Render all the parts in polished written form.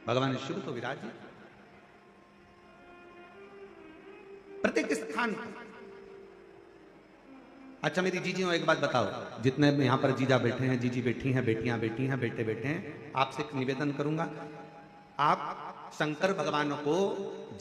भगवान शिव तो विराजित प्रत्येक स्थान पर। अच्छा मेरी जीजियों एक बात बताओ, जितने यहां पर जीजा बैठे हैं, जीजी बैठी हैं, बेटियां बैठी हैं, बेटे बैठे हैं, आपसे एक निवेदन करूंगा, आप शंकर भगवान को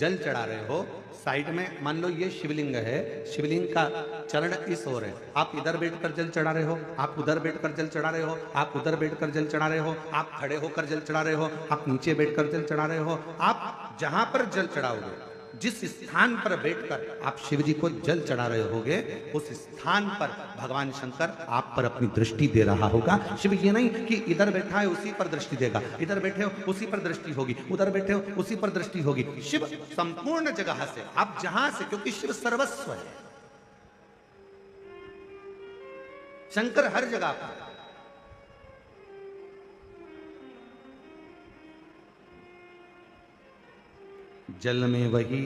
जल चढ़ा रहे हो, साइड में मान लो ये शिवलिंग है, शिवलिंग का चरण इस ओर है, आप इधर बैठकर जल चढ़ा रहे हो, आप उधर बैठकर जल चढ़ा रहे हो, आप उधर बैठकर जल चढ़ा रहे हो, आप खड़े होकर जल चढ़ा रहे हो, आप नीचे बैठकर जल चढ़ा रहे हो, आप जहां पर जल चढ़ाओगे, जिस स्थान पर बैठकर आप शिव जी को जल चढ़ा रहे होगे, उस स्थान पर भगवान शंकर आप पर अपनी दृष्टि दे रहा होगा। शिव ये नहीं कि इधर बैठा है उसी पर दृष्टि देगा, इधर बैठे हो उसी पर दृष्टि होगी, उधर बैठे हो उसी पर दृष्टि होगी। शिव संपूर्ण जगह से, आप जहां से, क्योंकि शिव सर्वस्व है, शंकर हर जगह पर। जल में वही,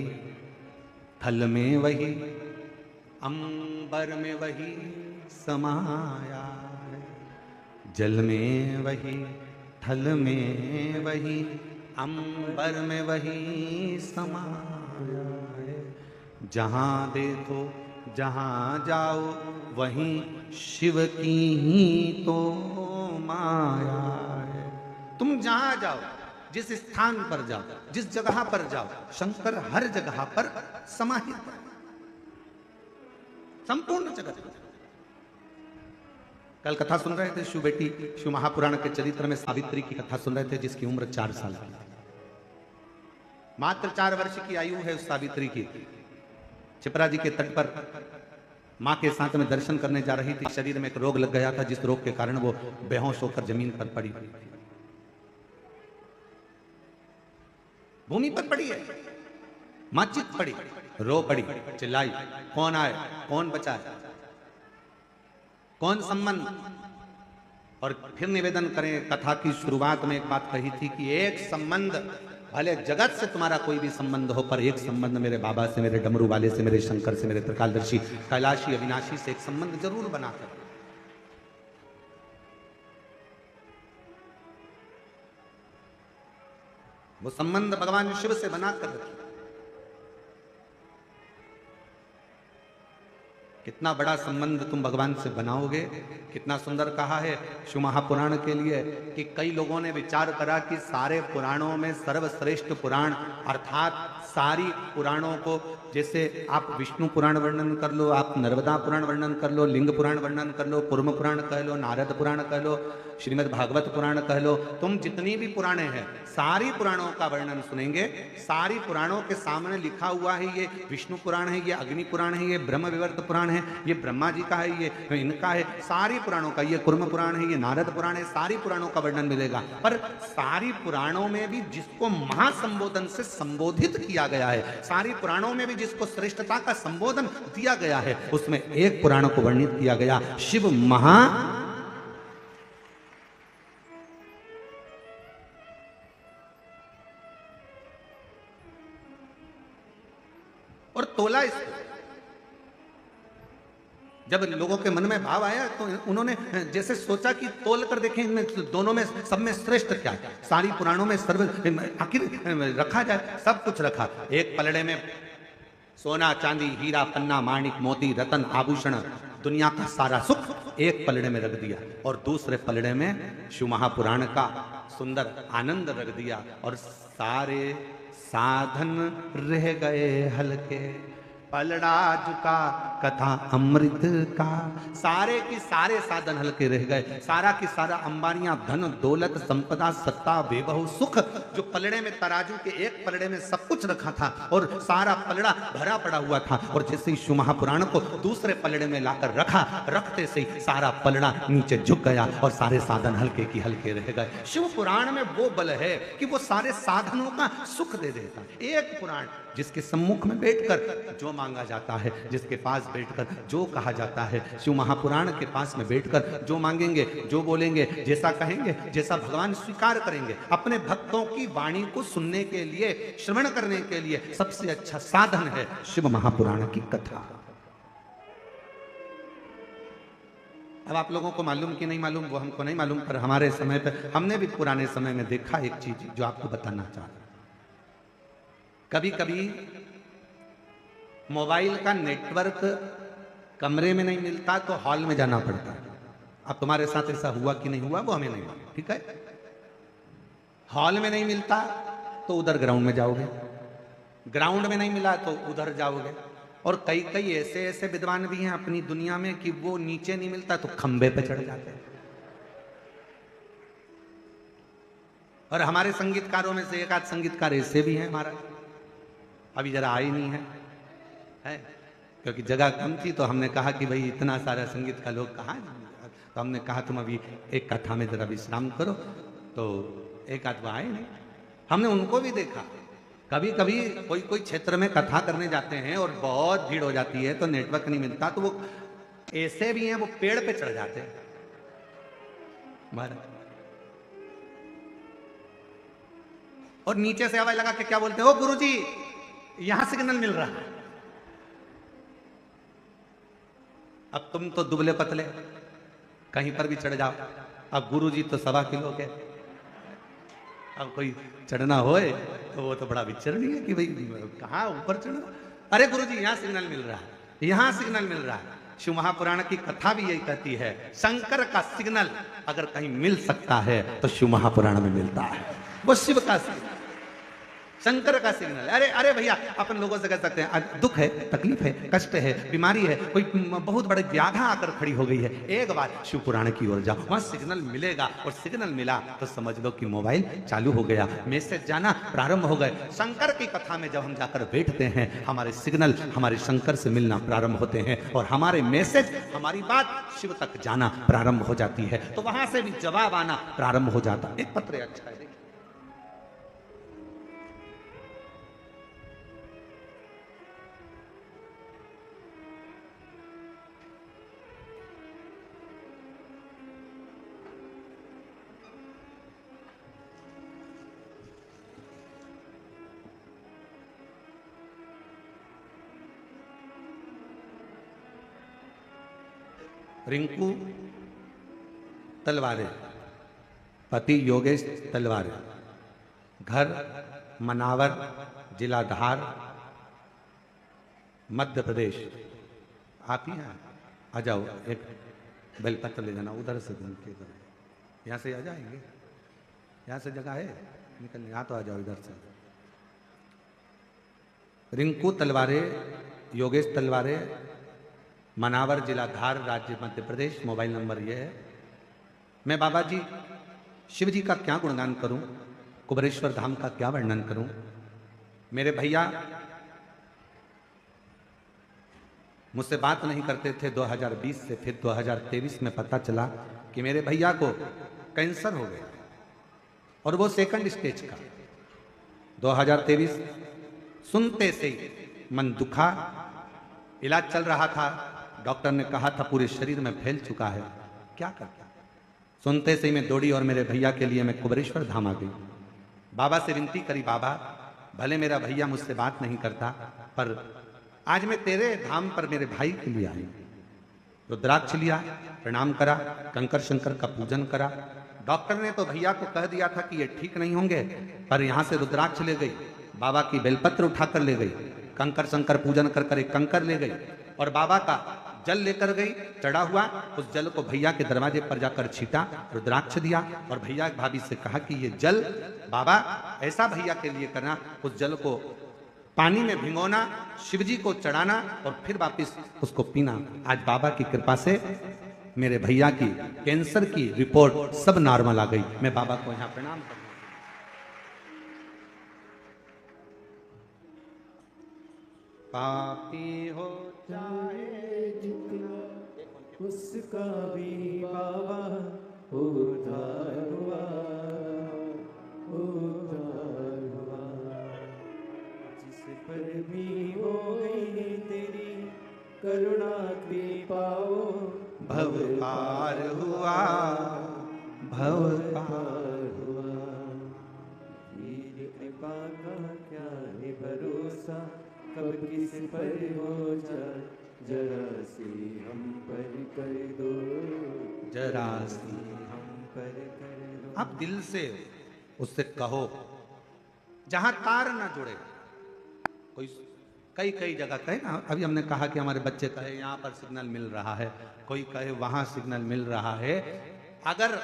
थल में वही, अंबर में वही समाया है। जल में वही, थल में वही, अंबर में वही समाया है। जहां देखो जहां जाओ वहीं शिव की ही तो माया है। तुम जहां जाओ, जिस स्थान पर जाओ, जिस जगह पर जाओ, शंकर हर जगह पर समाहित है, संपूर्ण जगत पर। कल कथा सुन रहे थे शिव बेटी, शिव महापुराण के चरित्र में सावित्री की कथा सुन रहे थे, जिसकी उम्र 4 साल की थी। मात्र 4 वर्ष की आयु है उस सावित्री की। छिपरा जी के तट पर मां के साथ में दर्शन करने जा रही थी, शरीर में एक रोग लग गया था, जिस रोग के कारण वो बेहोश होकर जमीन पर पड़ी, भूमि पर पड़ी है। मां चित पड़ी, रो पड़ी, चिल्लाई, कौन आए, कौन बचाए, कौन संबंध। और फिर निवेदन करें, कथा की शुरुआत में एक बात कही थी कि एक संबंध, भले जगत से तुम्हारा कोई भी संबंध हो, पर एक संबंध मेरे बाबा से, मेरे डमरू वाले से, मेरे शंकर से, मेरे त्रिकालदर्शी कैलाशी अविनाशी से एक संबंध जरूर बनाकर। वो संबंध भगवान शिव से बनाकर रखिए। कितना बड़ा संबंध तुम भगवान से बनाओगे। कितना सुंदर कहा है शिव महापुराण के लिए कि कई लोगों ने विचार करा कि सारे पुराणों में सर्वश्रेष्ठ पुराण, अर्थात सारी पुराणों को, जैसे आप विष्णु पुराण वर्णन कर लो, आप नर्मदा पुराण वर्णन कर लो, लिंग पुराण वर्णन कर लो, कुर्म पुराण कह लो, नारद पुराण कह लो, श्रीमद् भागवत पुराण कह लो, तुम जितनी भी पुराणे हैं, सारी पुराणों का वर्णन सुनेंगे। सारी पुराणों के सामने लिखा हुआ है, ये विष्णु पुराण है, ये अग्नि पुराण है, ये ब्रह्म विवर्त पुराण है, ये ब्रह्मा जी का है, ये इनका है, सारी पुराणों का, ये कुर्म पुराण है, ये नारद पुराण है, सारी पुराणों का वर्णन मिलेगा। पर सारी पुराणों में भी जिसको महासंबोधन से संबोधित किया गया है, सारी पुराणों में भी जिसको श्रेष्ठता का संबोधन दिया गया है, उसमें एक पुराण को वर्णित किया गया, शिव महा। और तोला इसको, जब लोगों के मन में भाव आया तो उन्होंने जैसे सोचा कि तोल कर देखें इनमें दोनों में, सब में श्रेष्ठ क्या है। सारी पुराणों में सर्व आखिर रखा जाए, सब कुछ रखा। एक पलड़े में सोना चांदी हीरा पन्ना माणिक मोती रतन आभूषण, दुनिया का सारा सुख एक पलड़े में रख दिया, और दूसरे पलड़े में शिव महापुराण का सुंदर आनंद रख दिया, और सारे साधन रह गए हल्के, पलड़ा झुका कथा अमृत का। सारे की सारे साधन हल्के रह गए, सारा की सारा अंबानियां, धन दौलत संपदा सत्ता वैभव सुख, जो पलड़े में तराजू के एक पलड़े में सब कुछ रखा था, और सारा पलड़ा भरा पड़ा हुआ था, और जैसे ही शिव महापुराण को दूसरे पलड़े में लाकर रखा, रखते से ही सारा पलड़ा नीचे झुक गया, और सारे साधन हल्के की हल्के रह गए। शिव पुराण में वो बल है कि वो सारे साधनों का सुख दे देता। एक पुराण जिसके सम्मुख में बैठकर जो मांगा जाता है, जिसके पास बैठकर जो कहा जाता है, शिव महापुराण के पास में बैठकर जो मांगेंगे, जो बोलेंगे, जैसा कहेंगे, जैसा भगवान स्वीकार करेंगे। अपने भक्तों की वाणी को सुनने के लिए, श्रवण करने के लिए सबसे अच्छा साधन है शिव महापुराण की कथा। अब आप लोगों को मालूम कि नहीं मालूम वो हमको नहीं मालूम, पर हमारे समय पे हमने भी पुराने समय में देखा एक चीज जो आपको बताना चाहता हूं। कभी कभी मोबाइल का नेटवर्क कमरे में नहीं मिलता तो हॉल में जाना पड़ता है। अब तुम्हारे साथ ऐसा हुआ कि नहीं हुआ वो हमें नहीं मालूम, ठीक है। हॉल में नहीं मिलता तो उधर ग्राउंड में जाओगे, ग्राउंड में नहीं मिला तो उधर जाओगे। और कई कई ऐसे ऐसे विद्वान भी हैं अपनी दुनिया में कि वो नीचे नहीं मिलता तो खंबे पे चढ़ जाते हैं। और हमारे संगीतकारों में से एक आध संगीतकार ऐसे भी हैं हमारा, अभी जरा आई नहीं है क्योंकि जगह कम थी, तो हमने कहा कि भाई इतना सारा संगीत का लोग कहाँ, तो हमने कहा तुम अभी एक कथा में जरा विश्राम करो, तो एक आध वो आए नहीं। हमने उनको भी देखा, कभी कभी कोई कोई क्षेत्र में कथा करने जाते हैं और बहुत भीड़ हो जाती है तो नेटवर्क नहीं मिलता, तो वो ऐसे भी हैं वो पेड़ पे चढ़ जाते हैं महाराज, और नीचे से आवाज लगा के क्या बोलते हैं, ओ गुरुजी यहां सिग्नल मिल रहा है। अब तुम तो दुबले पतले कहीं पर भी चढ़ जाओ, अब गुरुजी तो 1.25 किलो के, अब कोई चढ़ना होए तो वो तो बड़ा विचरणीय है कि भाई कहाँ ऊपर चढ़ना। अरे गुरुजी यहाँ सिग्नल मिल रहा है, यहाँ सिग्नल मिल रहा है। शिव महापुराण की कथा भी यही कहती है, शंकर का सिग्नल अगर कहीं मिल सकता है तो शिव महापुराण में मिलता है, वो शिव का सिग्नल, शंकर का सिग्नल। अरे अरे भैया अपन लोगों से कह सकते हैं दुख है, तकलीफ है, कष्ट है, बीमारी है, कोई बहुत बड़ी व्याधा आकर खड़ी हो गई है, एक बार शिव पुराण की ओर जाओ, वहां सिग्नल मिलेगा। और सिग्नल मिला तो समझ लो कि मोबाइल चालू हो गया, मैसेज जाना प्रारंभ हो गए। शंकर की कथा में जब हम जाकर बैठते हैं हमारे सिग्नल हमारे शंकर से मिलना प्रारंभ होते हैं और हमारे मैसेज हमारी बात शिव तक जाना प्रारंभ हो जाती है, तो वहां से भी जवाब आना प्रारंभ हो जाता। एक पत्र अच्छा है, रिंकू तलवारे, पति योगेश तलवारे, घर मनावर, जिला धार, मध्य प्रदेश। आप ही हैं, आ जाओ, एक बेलपत्र ले जाना उधर से घूम के, इधर यहाँ से आ जाएंगे, यहाँ से जगह है निकलने, यहाँ तो आ जाओ इधर से। रिंकू तलवारे, योगेश तलवारे, मनावर, जिला धार, राज्य मध्य प्रदेश। मोबाइल नंबर यह है। मैं बाबा जी शिव जी का क्या गुणगान करूं, कुबेरेश्वर धाम का क्या वर्णन करूं। मेरे भैया मुझसे बात नहीं करते थे 2020 से, फिर 2023 में पता चला कि मेरे भैया को कैंसर हो गया और वो सेकंड स्टेज का। 2023 सुनते से मन दुखा, इलाज चल रहा था, डॉक्टर ने कहा था पूरे शरीर में फैल चुका है, क्या करता। सुनते से ही मैं दौड़ी और मेरे भैया के लिए मैं कुबेरेश्वर धाम आ गई। बाबा से विनती करी, बाबा भले मेरा भैया मुझसे बात नहीं करता, पर आज मैं तेरे धाम पर मेरे भाई के लिए आई। रुद्राक्ष लिया, प्रणाम करा, कंकर शंकर का पूजन करा। डॉक्टर ने तो भैया को कह दिया था कि ये ठीक नहीं होंगे, पर यहां से रुद्राक्ष ले गई, बाबा की बेलपत्र उठाकर ले गई, कंकर शंकर पूजन कर कर एक कंकर ले गई और बाबा का जल लेकर गई, चढ़ा हुआ। उस जल को भैया के दरवाजे पर जाकर छीटा, रुद्राक्ष दिया और भैया भाभी से कहा कि ये जल बाबा ऐसा भैया के लिए करना, उस जल को पानी में भिगोना, शिवजी को चढ़ाना और फिर वापिस उसको पीना। आज बाबा की कृपा से मेरे भैया की कैंसर की रिपोर्ट सब नॉर्मल आ गई। मैं बाबा को यहाँ प्रणाम करता हूं। पापी हो चाहे जितना उसका भी बाबा उद्धार हुआ, उद्धार हुआ। जिस पर भी हो गई तेरी करुणा कृपाओ, भव पार हुआ, भव पार हुआ। तेरी कृपा का क्या है भरोसा, कब किस पर हो जाए जरा सी हम पर कर दो, जरा सी हम पर कर दो। आप दिल से उससे कहो, जहां तार ना जुड़े। कोई कई कई जगह कहे ना, अभी हमने कहा कि हमारे बच्चे कहे यहां पर सिग्नल मिल रहा है, कोई कहे वहां सिग्नल मिल रहा है। अगर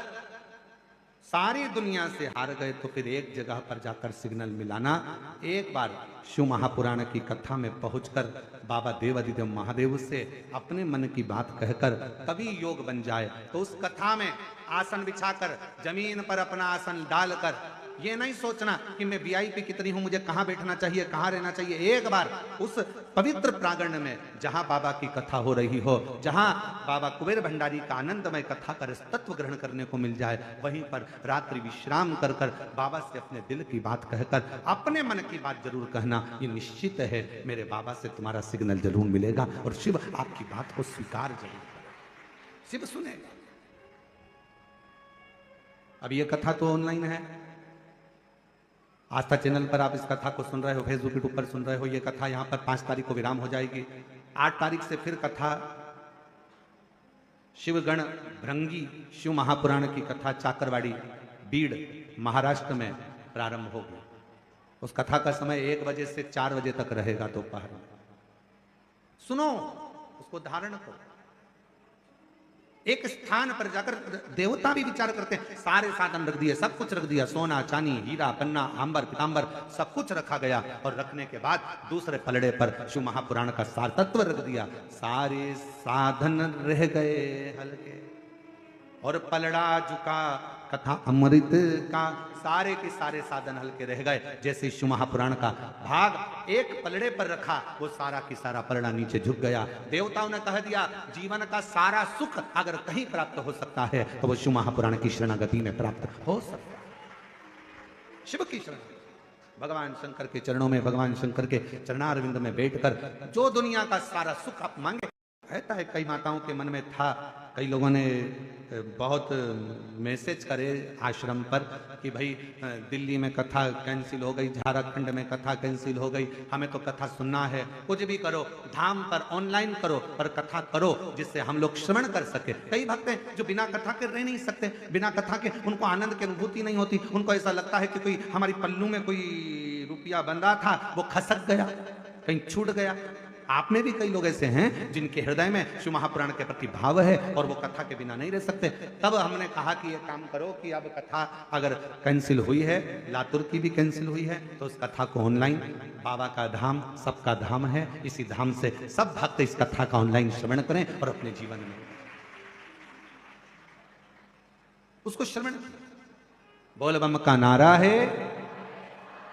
सारी दुनिया से हार गए तो फिर एक जगह पर जाकर सिग्नल मिलाना। एक बार शिव महापुराण की कथा में पहुंचकर बाबा देवादिदेव महादेव से अपने मन की बात कहकर तभी योग बन जाए। तो उस कथा में आसन बिछाकर जमीन पर अपना आसन डालकर ये नहीं सोचना कि मैं वीआईपी कितनी हूं, मुझे कहां बैठना चाहिए, कहां रहना चाहिए। एक बार उस पवित्र प्रांगण में जहां बाबा की कथा हो रही हो, जहां बाबा कुबेर भंडारी का आनंदमय कथा का तत्व ग्रहण करने को मिल जाए, वहीं पर रात्रि विश्राम कर कर बाबा से अपने दिल की बात कहकर अपने मन की बात जरूर कहना। ये निश्चित है मेरे बाबा से तुम्हारा सिग्नल जरूर मिलेगा और शिव आपकी बात को स्वीकार जरूर करेगा, शिव सुनेगा। अब ये कथा तो ऑनलाइन है, आस्था चैनल पर आप इस कथा को सुन रहे हो, फेसबुक यूट्यूब पर सुन रहे हो। ये कथा यहाँ पर 5 तारीख को विराम हो जाएगी। 8 तारीख से फिर कथा शिवगण भृंगी शिव महापुराण की कथा चाकरवाड़ी बीड़ महाराष्ट्र में प्रारंभ होगी। उस कथा का समय 1 बजे से 4 बजे तक रहेगा दोपहर में। सुनो, उसको धारण करो। एक स्थान पर जाकर देवता भी विचार करते हैं, सारे साधन रख दिए, सब कुछ रख दिया, सोना चांदी हीरा पन्ना आंबर पीतांबर सब कुछ रखा गया। और रखने के बाद दूसरे पलड़े पर शिव महापुराण का सार तत्व रख दिया। सारे साधन रह गए हल्के और पलड़ा झुका कथा अमृत का। सारे के सारे साधन हल्के रह गए। जैसे शिव महापुराण का भाग एक पलड़े पर रखा, वो सारा की सारा पलड़ा नीचे झुक गया। देवताओं ने कह दिया जीवन का सारा सुख अगर कहीं प्राप्त हो सकता है तो वो शिव महापुराण की शरणागति में प्राप्त हो सकता है। शिव की शरण, भगवान शंकर के चरणों में, भगवान शंकर के चरणारविंद में बैठकर जो दुनिया का सारा सुख आप मांगे। कहता है कई माताओं के मन में था, कई लोगों ने बहुत मैसेज करे आश्रम पर कि भाई दिल्ली में कथा कैंसिल हो गई, झारखंड में कथा कैंसिल हो गई, हमें तो कथा सुनना है। कुछ भी करो, धाम पर ऑनलाइन करो पर कथा करो जिससे हम लोग श्रवण कर सके। कई भक्त हैं जो बिना कथा के रह नहीं सकते, बिना कथा के उनको आनंद की अनुभूति नहीं होती। उनको ऐसा लगता है कि कोई हमारी पल्लू में कोई रुपया बंधा था, वो खसक गया, कहीं छूट गया। आप में भी कई लोग ऐसे हैं जिनके हृदय में शिव महापुराण के प्रति भाव है और वो कथा के बिना नहीं रह सकते। तब हमने कहा कि ये काम करो कि अब कथा अगर कैंसिल हुई है, लातूर की भी कैंसिल हुई है, तो उस कथा को ऑनलाइन, बाबा का धाम सबका धाम है, इसी धाम से सब भक्त इस कथा का ऑनलाइन श्रवण करें और अपने जीवन में उसको श्रवण। बोल बम का नारा है,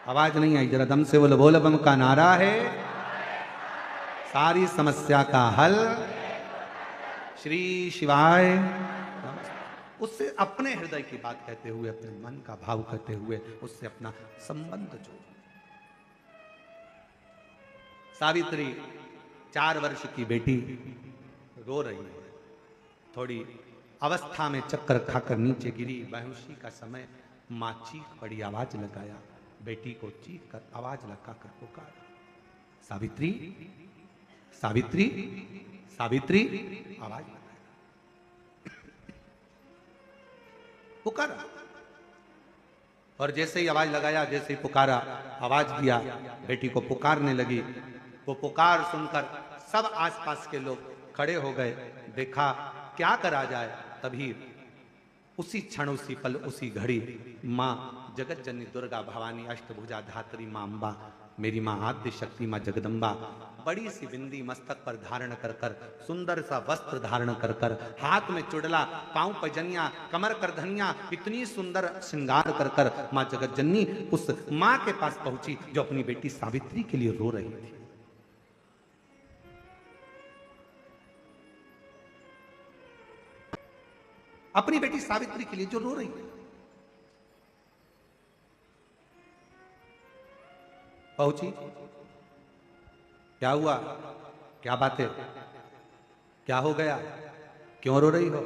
आवाज नहीं आई, जरा दम से बोलो। बोल बम का नारा है, सारी समस्या का हल श्री शिवाय। उससे अपने हृदय की बात कहते हुए, अपने मन का भाव कहते हुए उससे अपना संबंध जोड़ो। सावित्री 4 वर्ष की बेटी रो रही है, थोड़ी अवस्था में चक्कर खाकर नीचे गिरी। बेहोशी का समय मां चीख पड़ी, आवाज लगाया, बेटी को चीख कर आवाज लगाकर पुकारा, सावित्री सावित्री सावित्री। आवाज पुकारा और जैसे ही आवाज लगाया, जैसे ही पुकारा, आवाज दिया, बेटी को पुकारने लगी। वो पुकार सुनकर सब आसपास के लोग खड़े हो गए। देखा क्या करा जाए। तभी उसी क्षण, उसी पल, उसी घड़ी माँ जगत जननी दुर्गा भवानी अष्टभुजा धात्री माँ अम्बा, मेरी माँ आद्य शक्ति माँ जगदम्बा, बड़ी सी बिंदी मस्तक पर धारण कर कर, सुंदर सा वस्त्र धारण कर कर, हाथ में चुड़ला, पांव पैजनिया, कमर कर धनिया, इतनी सुंदर श्रृंगार कर कर माँ जगत जननी उस माँ के पास पहुंची जो अपनी बेटी सावित्री के लिए रो रही थी। अपनी बेटी सावित्री के लिए जो रो रही है। पहुंची, क्या हुआ, क्या बात है, क्या हो गया, क्यों रो रही हो,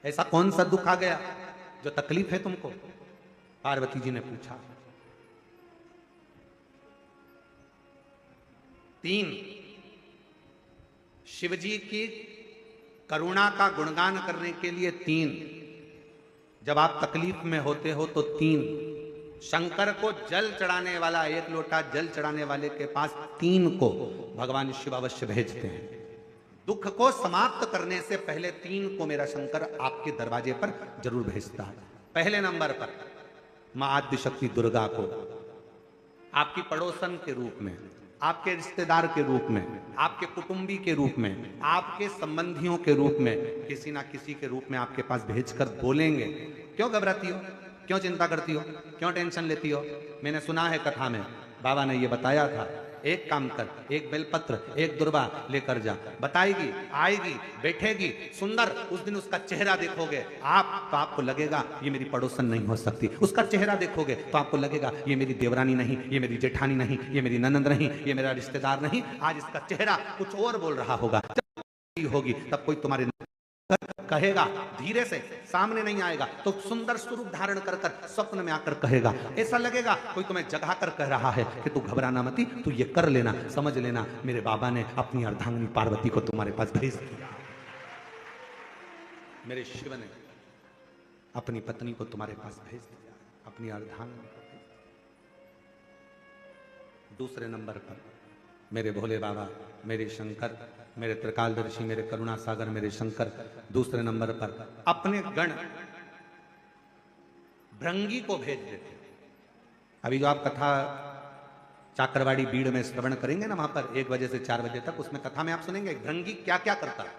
ऐसा कौन सा दुख आ गया जो तकलीफ है तुमको? पार्वती जी ने पूछा। 3, शिव जी की करुणा का गुणगान करने के लिए 3, जब आप तकलीफ में होते हो तो 3, शंकर को जल चढ़ाने वाला, 1 लोटा जल चढ़ाने वाले के पास 3 को भगवान शिव अवश्य भेजते हैं। दुख को समाप्त करने से पहले 3 को मेरा शंकर आपके दरवाजे पर जरूर भेजता है। पहले नंबर पर मां आद्य शक्ति दुर्गा को आपकी पड़ोसन के रूप में, आपके रिश्तेदार के रूप में, आपके कुटुंबी के रूप में, आपके संबंधियों के रूप में, किसी ना किसी के रूप में आपके पास भेजकर बोलेंगे, क्यों घबराती हो, क्यों चिंता करती हो, क्यों टेंशन लेती हो। मैंने सुना है कथा में, बाबा ने ये बताया था, एक काम कर, एक बेलपत्र, एक दुर्वा लेकर जा, बताएगी, आएगी, बैठेगी, सुंदर, उस दिन उसका चेहरा देखोगे आप तो आपको लगेगा ये मेरी पड़ोसन नहीं हो सकती। उसका चेहरा देखोगे तो आपको लगेगा ये मेरी देवरानी नहीं, ये मेरी जेठानी नहीं, ये मेरी ननंद नहीं, ये मेरा रिश्तेदार नहीं। आज इसका चेहरा कुछ और बोल रहा होगा। जब होगी तब कोई तुम्हारे कहेगा, धीरे से, सामने नहीं आएगा तो सुंदर स्वरूप धारण कर कर स्वप्न में आकर कहेगा। ऐसा लगेगा कोई तुम्हें जगा कर कह रहा है कि तू घबराना मती, तू ये कर लेना, समझ लेना मेरे बाबा ने अपनी अर्धांगिनी पार्वती को तुम्हारे पास भेज दिया, मेरे शिव ने अपनी पत्नी को तुम्हारे पास भेज दिया, अपनी अर्धांगिनी को भेज दिया। दूसरे नंबर पर मेरे भोले बाबा, मेरे शंकर, मेरे त्रिकालदर्शी, मेरे करुणा सागर, मेरे शंकर दूसरे नंबर पर अपने गण भृंगी को भेज देते। अभी जो आप कथा चाकरवाड़ी बीड़ में श्रवण करेंगे ना, वहां पर 1 बजे से 4 बजे तक, उसमें कथा में आप सुनेंगे भृंगी क्या क्या करता है।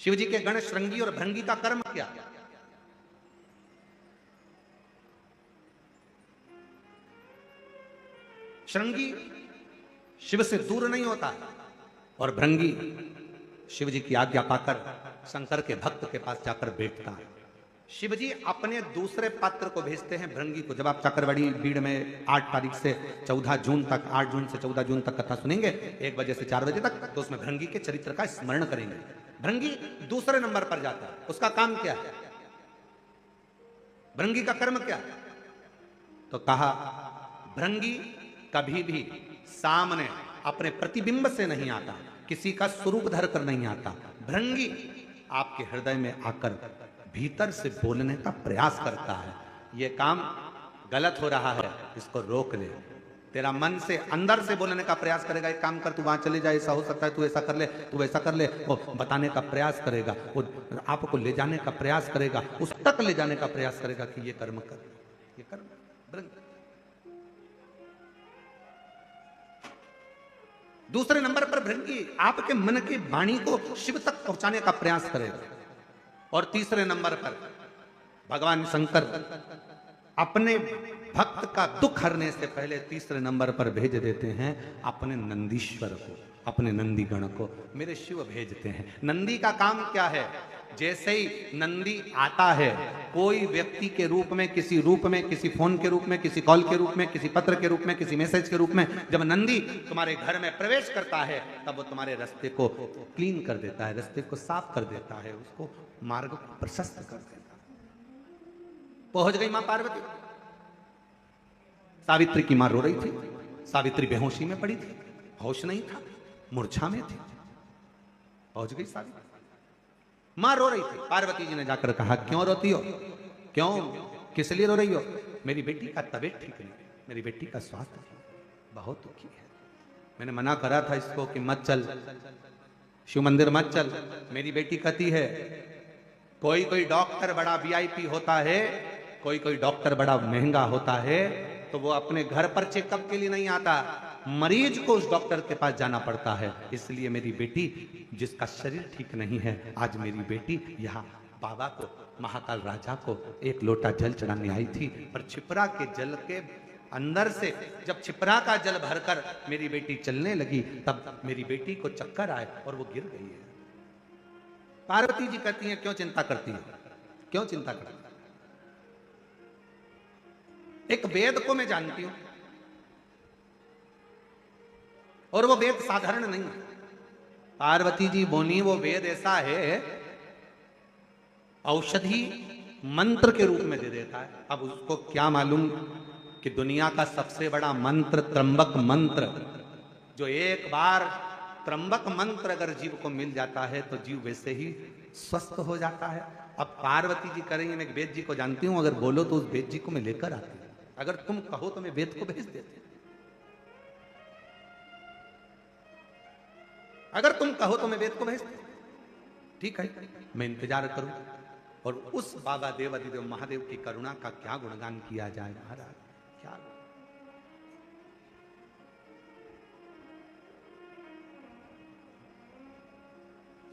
शिव जी के गण श्रृंगी और भृंगी का कर्म क्या। श्रृंगी शिव से दूर नहीं होता और भृंगी शिव जी की आज्ञा पाकर शंकर के भक्त के पास जाकर बैठता है। शिव जी अपने दूसरे पात्र को भेजते हैं भृंगी को। जब आप चाकरवाड़ी भीड़ में 8 तारीख से 14 जून तक, 8 जून से 14 जून तक कथा सुनेंगे 1 बजे से 4 बजे तक, तो उसमें भृंगी के चरित्र का स्मरण करेंगे। भृंगी दूसरे नंबर पर जाता है। उसका काम क्या है, भृंगी का कर्म क्या है, तो कहा भृंगी कभी भी सामने अपने प्रतिबिंब से नहीं आता, किसी का स्वरूप धर कर नहीं आता। भृंगी आपके हृदय में आकर भीतर से बोलने का प्रयास करता है। यह काम गलत हो रहा है, इसको रोक ले। तेरा मन से अंदर से बोलने का प्रयास करेगा, एक काम कर, तू वहां चले जा, ऐसा हो सकता है, तू ऐसा कर ले, तू वैसा कर ले। वो बताने का प्रयास करेगा, वो आपको ले जाने का प्रयास करेगा, उस तक ले जाने का प्रयास करेगा कि ये कर्म कर, ये कर्म। भृंगी दूसरे नंबर पर भृंगी आपके मन की वाणी को शिव तक पहुंचाने का प्रयास करेगा। और तीसरे नंबर पर भगवान शंकर अपने भक्त का दुख हरने से पहले तीसरे नंबर पर भेज देते हैं अपने नंदीश्वर को, अपने नंदीगण को मेरे शिव भेजते हैं। नंदी का काम क्या है, जैसे ही नंदी आता है, कोई व्यक्ति के रूप में, किसी रूप में, किसी फोन के रूप में, किसी कॉल के रूप में, किसी पत्र के रूप में, किसी मैसेज के रूप में, जब नंदी तुम्हारे घर में प्रवेश करता है तब वो तुम्हारे रास्ते को क्लीन कर देता है, रास्ते को साफ कर देता है, उसको मार्ग को प्रशस्त कर देता है। पहुंच गई मां पार्वती। सावित्री की मां रो रही थी, सावित्री बेहोशी में पड़ी थी, होश नहीं था, मूर्छा में थी। पहुंच गई सावित्री, मां रो रही थी। पार्वती जी ने जाकर कहा क्यों रोती हो, क्यों, किस लिए रो रही हो। मेरी बेटी का तबीयत ठीक नहीं, मेरी बेटी का स्वास्थ्य बहुत दुखी है। मैंने मना करा था इसको कि मत चल, शिव मंदिर मत चल। मेरी बेटी कहती है कोई कोई डॉक्टर बड़ा वीआईपी होता है, कोई कोई डॉक्टर बड़ा महंगा होता है, तो वो अपने घर पर चेकअप के लिए नहीं आता, मरीज को उस डॉक्टर के पास जाना पड़ता है। इसलिए मेरी बेटी जिसका शरीर ठीक नहीं है, आज मेरी बेटी यहाँ बाबा को, महाकाल राजा को 1 लोटा जल चढ़ाने आई थी। पर छिपरा के जल के अंदर से जब छिपरा का जल भरकर मेरी बेटी चलने लगी, तब मेरी बेटी को चक्कर आए और वो गिर गई है। पार्वती जी कहती हैं क्यों चिंता करती है, क्यों चिंता करती है। एक वेद को मैं जानती हूं और वो वेद साधारण नहीं है। पार्वती जी बोली वो वेद ऐसा है, औषधि मंत्र के रूप में दे देता है। अब उसको क्या मालूम कि दुनिया का सबसे बड़ा मंत्र त्र्यंबक मंत्र, जो एक बार त्र्यंबक मंत्र अगर जीव को मिल जाता है तो जीव वैसे ही स्वस्थ हो जाता है। अब पार्वती जी करेंगे, मैं वेद जी को जानती हूं, अगर बोलो तो उस वेद जी को मैं लेकर आती हूं, अगर तुम कहो तो मैं वेद को भेज देती हूं, अगर तुम कहो तो मैं वेद को भेज देती हूं। ठीक है, मैं इंतजार करूं। और उस बाबा देवाधिदेव महादेव की करुणा का क्या गुणगान किया जाए महाराज, क्या।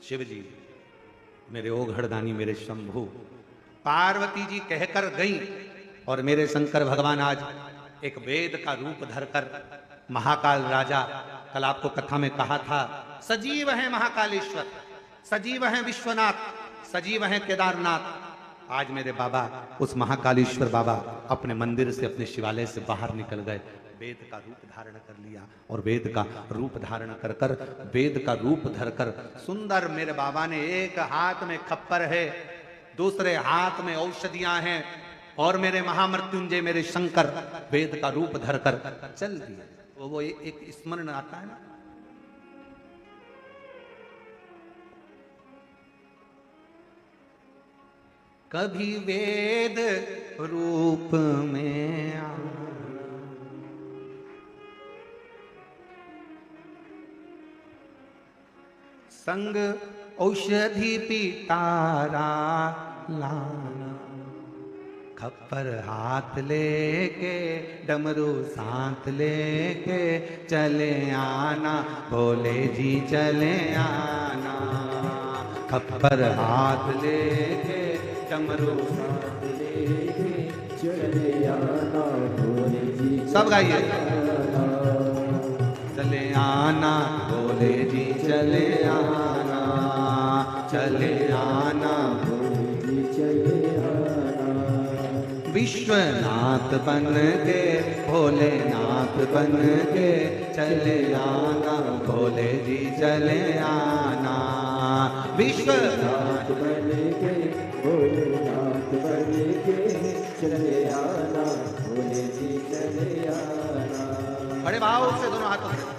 शिव जी मेरे ओघड़दानी, मेरे शंभु, पार्वती जी कहकर गई और मेरे शंकर भगवान आज एक वेद का रूप धरकर महाकाल राजा, कल आपको कथा में कहा था, सजीव है महाकालेश्वर, सजीव है विश्वनाथ, सजीव है केदारनाथ। आज मेरे बाबा उस महाकालेश्वर बाबा अपने मंदिर से, अपने शिवालय से बाहर निकल गए, वेद का रूप धारण कर लिया। और वेद का रूप धारण कर कर, वेद का रूप धरकर सुंदर मेरे बाबा ने, एक हाथ में खप्पर है, दूसरे हाथ में औषधियां हैं, और मेरे महामृत्युंजय मेरे शंकर वेद का रूप धरकर चल दिए। वो एक स्मरण आता है ना, कभी वेद रूप में आ, संग औषधि पितारा लाना, खप्पर हाथ लेके डमरू साथ लेके चले आना, भोले जी चले आना, खप्पर हाथ लेके डमरू साथ लेके चले आना, भोले जी सब गाइए, चले आना भोले जी चले आना, चले आना भोले जी चले आना, विश्वनाथ बन के भोलेनाथ बन के चले आना, भोले जी चले आना, विश्वनाथ बन के भोलेनाथ बन के चले आना, भोले जी चले आना। बड़े भाव से दोनों हाथों से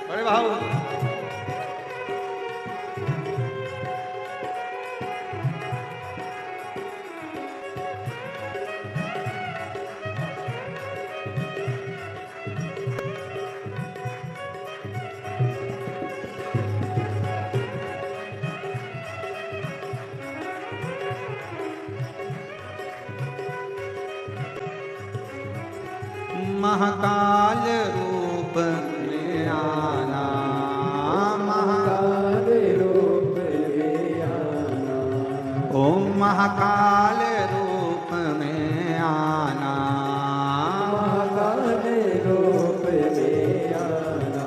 बड़े भाव महाकाल रूप में आना, महाकाल रूप में आना, ओम महाकाल रूप में आना, महाकाल रूप में आना,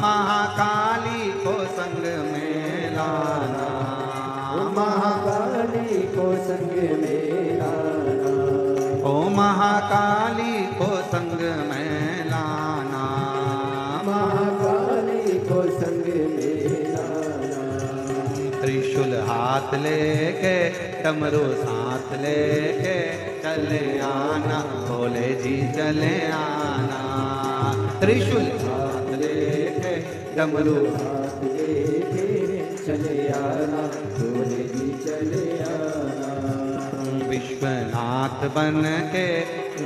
महाकाली को संग में लाना, महाकाली को संग में लाना, ओ महाकाली को संग में लाना, महाकाली को संग में लाना, त्रिशूल हाथ लेके डमरू साथ लेके चले आना, भोले जी चले आना, त्रिशूल हाथ लेके डमरू हाथ लेके चले आना, भोले जी चले आना, विश्वनाथ बन के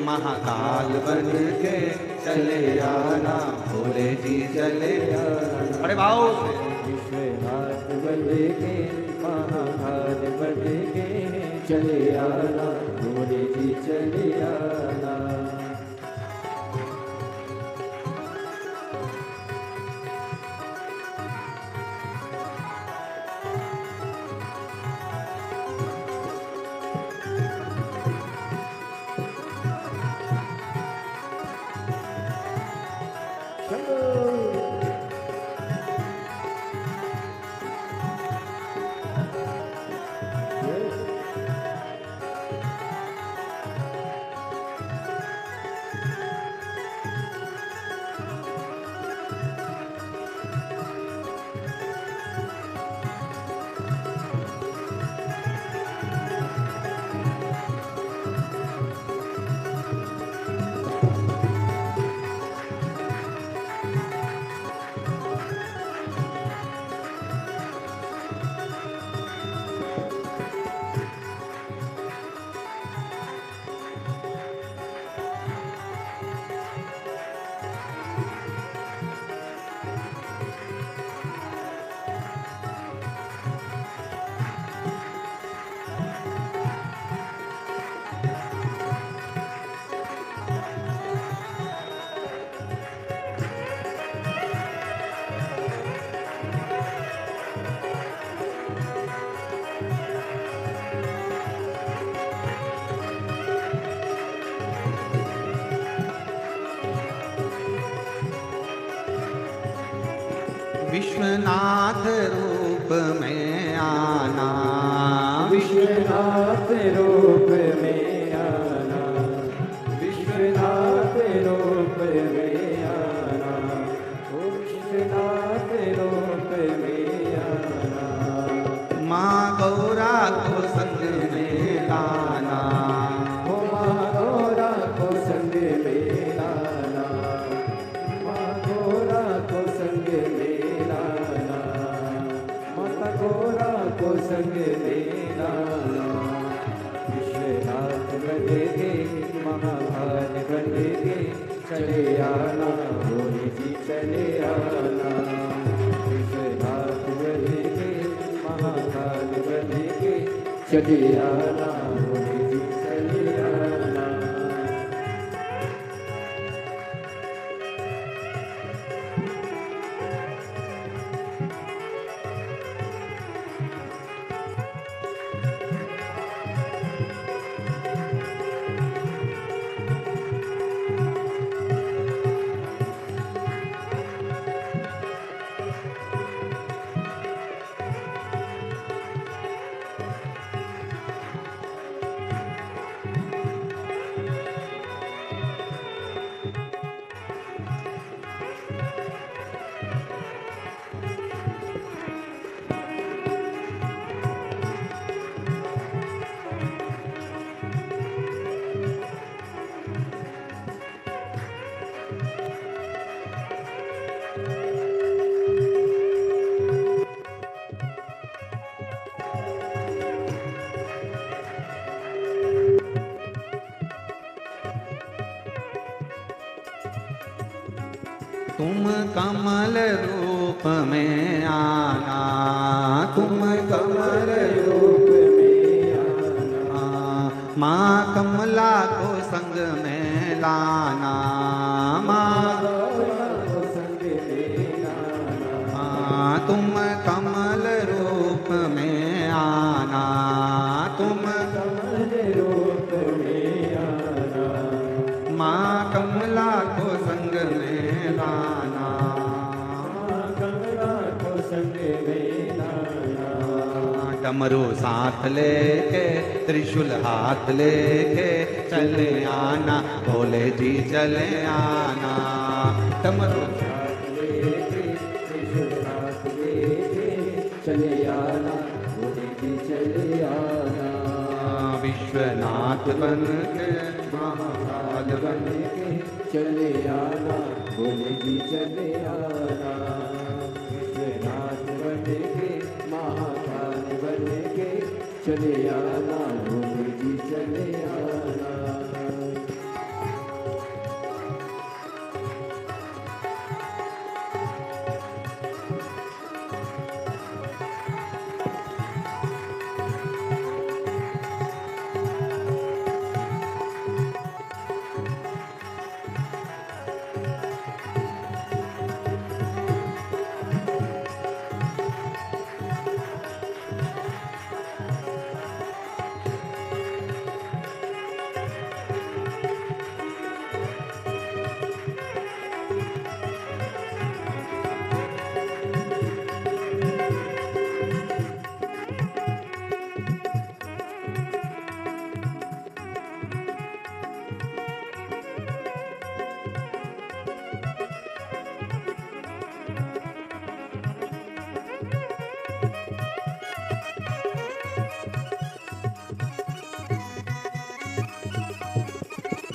महाकाल बन के चले आना, भोले जी चले आना। बड़े भाव से विश्वनाथ बन के महाकाल बन के चले आना भोले जी चले आना। विश्वनाथ रूप में आना, विश्वनाथ रूप में आना, विश्वनाथ रूप में आना, ओ विश्वनाथ रूप में आना। माँ गौरा को संग में लाना, ओ माँ गौरा को संग में लाना, माँ गौरा को संग में लाना, माता गौरा को संग में लाना। विश्वनाथ बनेगे महाभाग बनेगे, चले आना भोले जी चले आना। विश्वनाथ बनेगे महाभाग बनेगे, चले आना भोले जी चले आना। तुम कमल रूप में आना, तुम कमल रूप में आना, माँ कमला को संग में लाना, माँ गौरा को संग में लाना। तुम कमल रूप में आना, तुम कमल रूप में आना, माँ कमला को संग में लाना, माँ कमला को संग में लाना। डमरू साथ लेके त्रिशूल हाथ लेके चले आना भोले जी चले आना। डमरू साथ लेके त्रिशूल हाथ लेके चले आना भोले जी चले आना। विश्वनाथ बन के महाकाल बन के चले आना भोले जी चले आना। विश्वनाथ बन के महाकाल बन के चले आना भोले जी चले आना।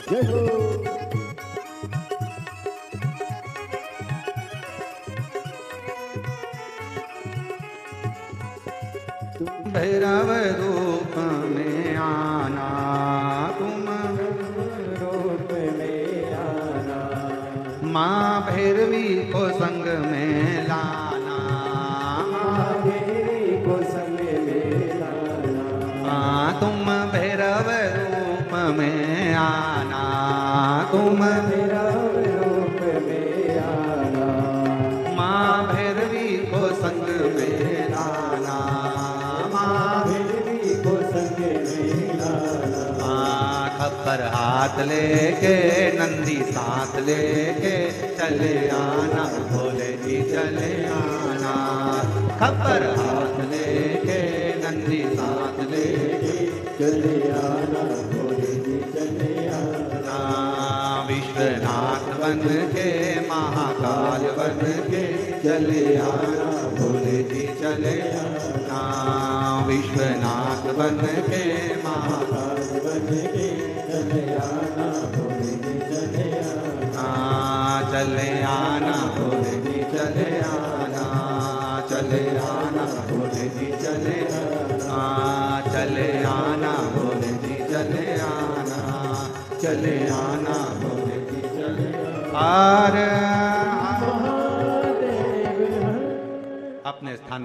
जय हो भैरव रूप में आना तुम रूप में आना माँ भैरवी को संग में लाना मेरी को संग में लाना तुम भैरव रूप में आना तुम मेरा रूप में आना माँ भैरवी को संग में लाना माँ मेरी को संग में लाना खप्पर हाथ लेके नंदी साथ लेके चले आना भोले जी चले आना खप्पर हाथ लेके नंदी साथ लेके चले आना भोले जी चले आना विश्वनाथ बन के महाकाल बन के चले आना भोले जी चले आना विश्वनाथ बन के महाकाल बन के चले आना भोले जी चले आना चले आना भोले जी चले आना चले आना भोले जी चले आना चले आना भोले जी चले आना चले आना भोले जी चले आना। अपने स्थान